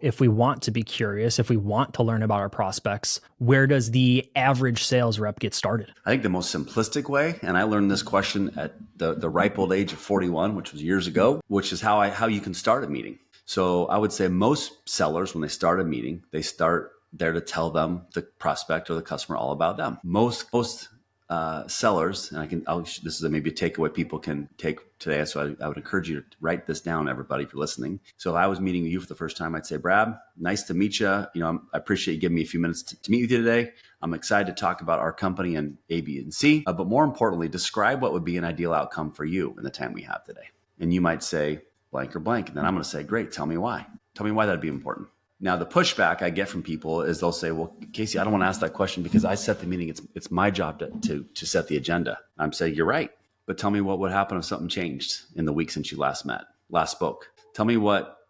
if we want to be curious, if we want to learn about our prospects, where does the average sales rep get started? I think the most simplistic way, and I learned this question at the ripe old age of 41, which was years ago, which is how you can start a meeting. So I would say most sellers, when they start a meeting, they start there to tell them, the prospect or the customer, all about them. Most sellers, and this is maybe a takeaway people can take today. So I would encourage you to write this down, everybody, if you're listening. So if I was meeting with you for the first time, I'd say, Brad, nice to meet you. I appreciate you giving me a few minutes to meet with you today. I'm excited to talk about our company and A, B, and C. But more importantly, describe what would be an ideal outcome for you in the time we have today. And you might say blank or blank. And then I'm going to say, great, tell me why. Tell me why that'd be important. Now, the pushback I get from people is they'll say, well, Casey, I don't want to ask that question because I set the meeting. It's my job to set the agenda. I'm saying, you're right. But tell me what would happen if something changed in the week since you last spoke. Tell me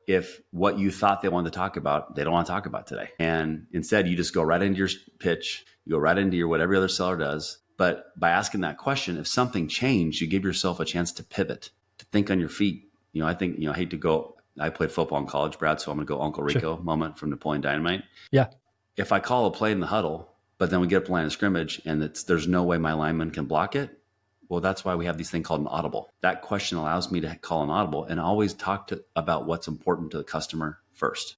if what you thought they wanted to talk about, they don't want to talk about today. And instead, you just go right into your pitch. You go right into your what every other seller does. But by asking that question, if something changed, you give yourself a chance to pivot, to think on your feet. I hate to go. I played football in college, Brad, so I'm going to go Uncle Rico moment from Napoleon Dynamite. Yeah. If I call a play in the huddle, but then we get up to line of scrimmage and there's no way my lineman can block it, well, that's why we have this thing called an audible. That question allows me to call an audible and always talk about what's important to the customer first.